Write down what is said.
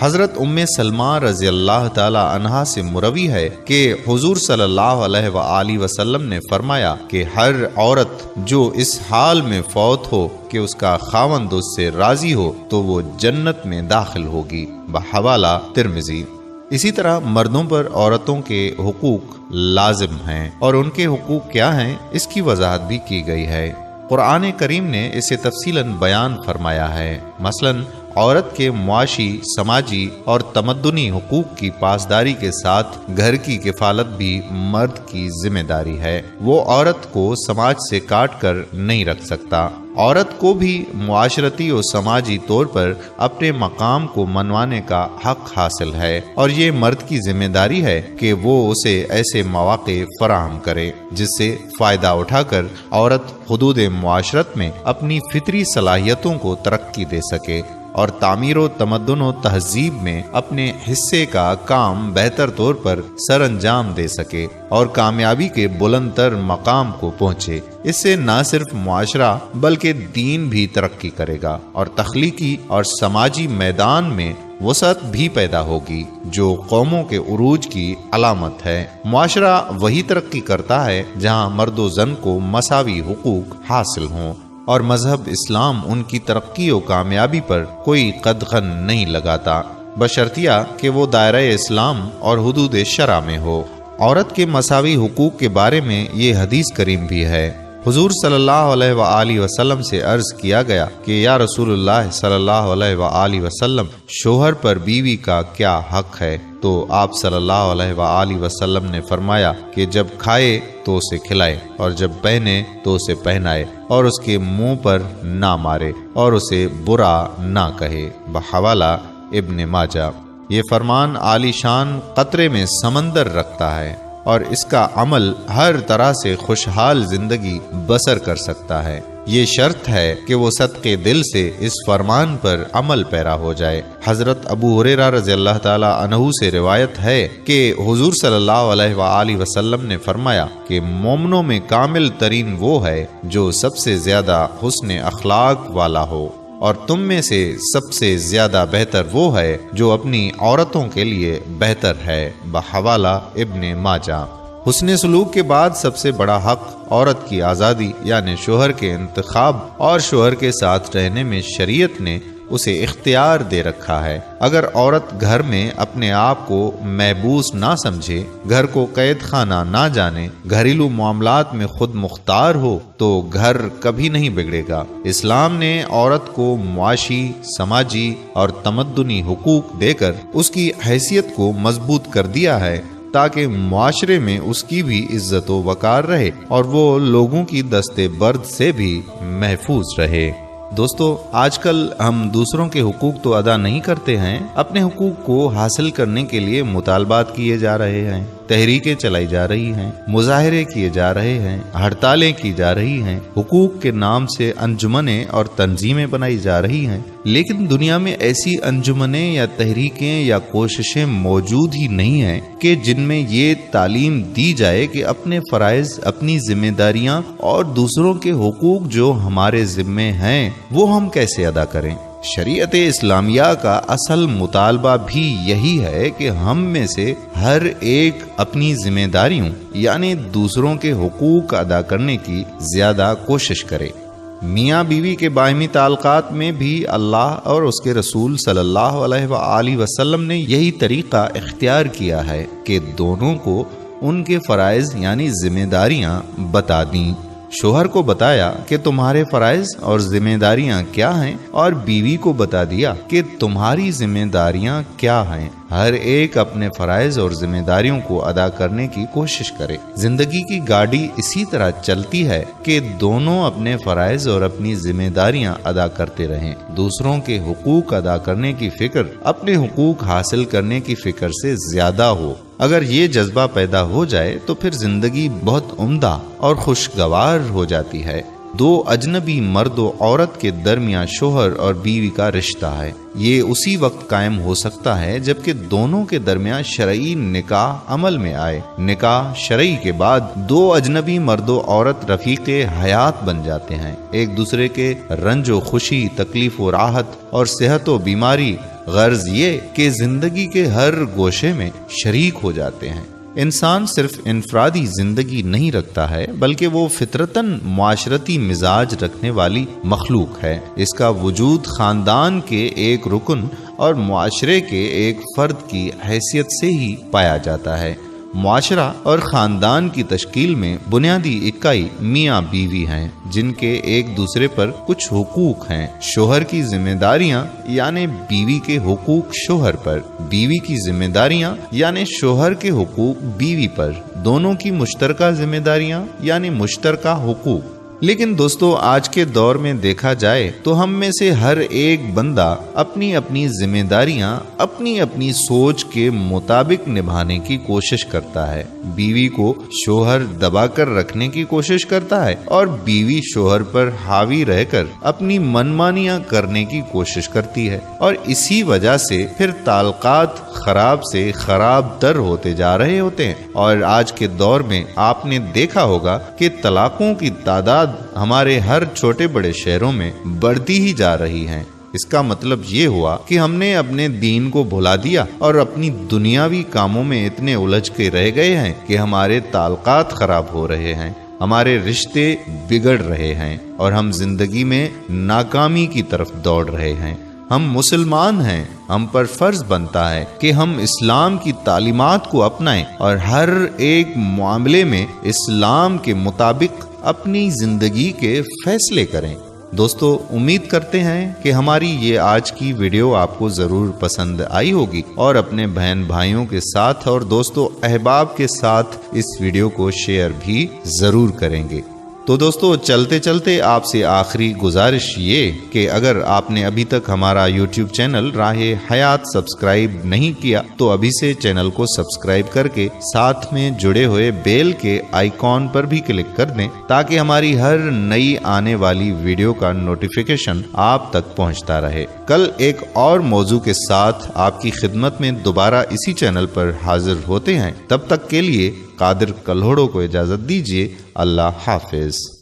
حضرت ام سلمہ رضی اللہ تعالی عنہا سے مروی ہے کہ حضور صلی اللہ علیہ وآلہ وسلم نے فرمایا کہ ہر عورت جو اس حال میں فوت ہو کہ اس کا خاوند اس سے راضی ہو تو وہ جنت میں داخل ہوگی، بحوالہ ترمذی۔ اسی طرح مردوں پر عورتوں کے حقوق لازم ہیں، اور ان کے حقوق کیا ہیں اس کی وضاحت بھی کی گئی ہے۔ قرآن کریم نے اسے تفصیلاً بیان فرمایا ہے۔ مثلاً عورت کے معاشی، سماجی اور تمدنی حقوق کی پاسداری کے ساتھ گھر کی کفالت بھی مرد کی ذمہ داری ہے۔ وہ عورت کو سماج سے کاٹ کر نہیں رکھ سکتا۔ عورت کو بھی معاشرتی اور سماجی طور پر اپنے مقام کو منوانے کا حق حاصل ہے، اور یہ مرد کی ذمہ داری ہے کہ وہ اسے ایسے مواقع فراہم کرے جس سے فائدہ اٹھا کر عورت حدود معاشرت میں اپنی فطری صلاحیتوں کو ترقی دے سکے اور تعمیر و تمدن و تہذیب میں اپنے حصے کا کام بہتر طور پر سر انجام دے سکے اور کامیابی کے بلند تر مقام کو پہنچے۔ اس سے نہ صرف معاشرہ بلکہ دین بھی ترقی کرے گا اور تخلیقی اور سماجی میدان میں وسعت بھی پیدا ہوگی جو قوموں کے عروج کی علامت ہے۔ معاشرہ وہی ترقی کرتا ہے جہاں مرد و زن کو مساوی حقوق حاصل ہوں، اور مذہب اسلام ان کی ترقی و کامیابی پر کوئی قدغن نہیں لگاتا، بشرطیہ کہ وہ دائرہ اسلام اور حدود شرع میں ہو۔ عورت کے مساوی حقوق کے بارے میں یہ حدیث کریم بھی ہے۔ حضور صلی اللہ علیہ وآلہ وسلم سے عرض کیا گیا کہ یا رسول اللہ صلی اللہ علیہ وآلہ وسلم، شوہر پر بیوی کا کیا حق ہے؟ تو آپ صلی اللہ علیہ وآلہ وسلم نے فرمایا کہ جب کھائے تو اسے کھلائے، اور جب پہنے تو اسے پہنائے، اور اس کے منہ پر نہ مارے اور اسے برا نہ کہے، بحوالہ ابن ماجہ۔ یہ فرمان عالی شان قطرے میں سمندر رکھتا ہے، اور اس کا عمل ہر طرح سے خوشحال زندگی بسر کر سکتا ہے۔ یہ شرط ہے کہ وہ صدقے دل سے اس فرمان پر عمل پیرا ہو جائے۔ حضرت ابو ہریرہ رضی اللہ تعالی عنہ سے روایت ہے کہ حضور صلی اللہ علیہ وآلہ وسلم نے فرمایا کہ مومنوں میں کامل ترین وہ ہے جو سب سے زیادہ حسن اخلاق والا ہو، اور تم میں سے سب سے زیادہ بہتر وہ ہے جو اپنی عورتوں کے لیے بہتر ہے، بحوالہ ابن ماجہ۔ حسن سلوک کے بعد سب سے بڑا حق عورت کی آزادی یعنی شوہر کے انتخاب اور شوہر کے ساتھ رہنے میں شریعت نے اسے اختیار دے رکھا ہے۔ اگر عورت گھر میں اپنے آپ کو محبوس نہ سمجھے، گھر کو قید خانہ نہ جانے، گھریلو معاملات میں خود مختار ہو تو گھر کبھی نہیں بگڑے گا۔ اسلام نے عورت کو معاشی، سماجی اور تمدنی حقوق دے کر اس کی حیثیت کو مضبوط کر دیا ہے تاکہ معاشرے میں اس کی بھی عزت و وقار رہے اور وہ لوگوں کی دست برد سے بھی محفوظ رہے۔ دوستو، آج کل ہم دوسروں کے حقوق تو ادا نہیں کرتے ہیں، اپنے حقوق کو حاصل کرنے کے لیے مطالبات کیے جا رہے ہیں، تحریکیں چلائی جا رہی ہیں، مظاہرے کیے جا رہے ہیں، ہڑتالیں کی جا رہی ہیں، حقوق کے نام سے انجمنیں اور تنظیمیں بنائی جا رہی ہیں، لیکن دنیا میں ایسی انجمنیں یا تحریکیں یا کوششیں موجود ہی نہیں ہیں کہ جن میں یہ تعلیم دی جائے کہ اپنے فرائض، اپنی ذمہ داریاں اور دوسروں کے حقوق جو ہمارے ذمے ہیں وہ ہم کیسے ادا کریں۔ شریعت اسلامیہ کا اصل مطالبہ بھی یہی ہے کہ ہم میں سے ہر ایک اپنی ذمہ داریوں یعنی دوسروں کے حقوق ادا کرنے کی زیادہ کوشش کرے۔ میاں بیوی کے باہمی تعلقات میں بھی اللہ اور اس کے رسول صلی اللہ علیہ وآلہ وسلم نے یہی طریقہ اختیار کیا ہے کہ دونوں کو ان کے فرائض یعنی ذمہ داریاں بتا دیں۔ شوہر کو بتایا کہ تمہارے فرائض اور ذمہ داریاں کیا ہیں، اور بیوی کو بتا دیا کہ تمہاری ذمہ داریاں کیا ہیں۔ ہر ایک اپنے فرائض اور ذمہ داریوں کو ادا کرنے کی کوشش کرے۔ زندگی کی گاڑی اسی طرح چلتی ہے کہ دونوں اپنے فرائض اور اپنی ذمہ داریاں ادا کرتے رہیں۔ دوسروں کے حقوق ادا کرنے کی فکر اپنے حقوق حاصل کرنے کی فکر سے زیادہ ہو۔ اگر یہ جذبہ پیدا ہو جائے تو پھر زندگی بہت عمدہ اور خوشگوار ہو جاتی ہے۔ دو اجنبی مرد و عورت کے درمیان شوہر اور بیوی کا رشتہ ہے، یہ اسی وقت قائم ہو سکتا ہے جبکہ دونوں کے درمیان شرعی نکاح عمل میں آئے۔ نکاح شرعی کے بعد دو اجنبی مرد و عورت رفیق حیات بن جاتے ہیں، ایک دوسرے کے رنج و خوشی، تکلیف و راحت اور صحت و بیماری، غرض یہ کہ زندگی کے ہر گوشے میں شریک ہو جاتے ہیں۔ انسان صرف انفرادی زندگی نہیں رکھتا ہے بلکہ وہ فطرتاً معاشرتی مزاج رکھنے والی مخلوق ہے۔ اس کا وجود خاندان کے ایک رکن اور معاشرے کے ایک فرد کی حیثیت سے ہی پایا جاتا ہے۔ معاشرہ اور خاندان کی تشکیل میں بنیادی اکائی میاں بیوی ہیں، جن کے ایک دوسرے پر کچھ حقوق ہیں۔ شوہر کی ذمہ داریاں یعنی بیوی کے حقوق شوہر پر، بیوی کی ذمہ داریاں یعنی شوہر کے حقوق بیوی پر، دونوں کی مشترکہ ذمہ داریاں یعنی مشترکہ حقوق۔ لیکن دوستو، آج کے دور میں دیکھا جائے تو ہم میں سے ہر ایک بندہ اپنی اپنی ذمہ داریاں اپنی اپنی سوچ کے مطابق نبھانے کی کوشش کرتا ہے۔ بیوی کو شوہر دبا کر رکھنے کی کوشش کرتا ہے اور بیوی شوہر پر حاوی رہ کر اپنی منمانیاں کرنے کی کوشش کرتی ہے، اور اسی وجہ سے پھر تعلقات خراب سے خراب تر ہوتے جا رہے ہوتے ہیں۔ اور آج کے دور میں آپ نے دیکھا ہوگا کہ طلاقوں کی تعداد ہمارے ہر چھوٹے بڑے شہروں میں بڑھتی ہی جا رہی ہیں۔ اس کا مطلب یہ ہوا کہ ہم نے اپنے دین کو بھلا دیا اور اپنی دنیاوی کاموں میں اتنے الجھ کے رہ گئے ہیں کہ ہمارے تعلقات خراب ہو رہے ہیں، ہمارے رشتے بگڑ رہے ہیں اور ہم زندگی میں ناکامی کی طرف دوڑ رہے ہیں۔ ہم مسلمان ہیں، ہم پر فرض بنتا ہے کہ ہم اسلام کی تعلیمات کو اپنائیں اور ہر ایک معاملے میں اسلام کے مطابق اپنی زندگی کے فیصلے کریں۔ دوستو، امید کرتے ہیں کہ ہماری یہ آج کی ویڈیو آپ کو ضرور پسند آئی ہوگی اور اپنے بہن بھائیوں کے ساتھ اور دوستو احباب کے ساتھ اس ویڈیو کو شیئر بھی ضرور کریں گے۔ تو دوستو، چلتے چلتے آپ سے آخری گزارش یہ کہ اگر آپ نے ابھی تک ہمارا یوٹیوب چینل راہ حیات سبسکرائب نہیں کیا تو ابھی سے چینل کو سبسکرائب کر کے ساتھ میں جڑے ہوئے بیل کے آئیکن پر بھی کلک کر دیں تاکہ ہماری ہر نئی آنے والی ویڈیو کا نوٹیفیکیشن آپ تک پہنچتا رہے۔ کل ایک اور موضوع کے ساتھ آپ کی خدمت میں دوبارہ اسی چینل پر حاضر ہوتے ہیں۔ تب تک کے لیے قادر کلہوڑو کو اجازت دیجیے۔ اللہ حافظ۔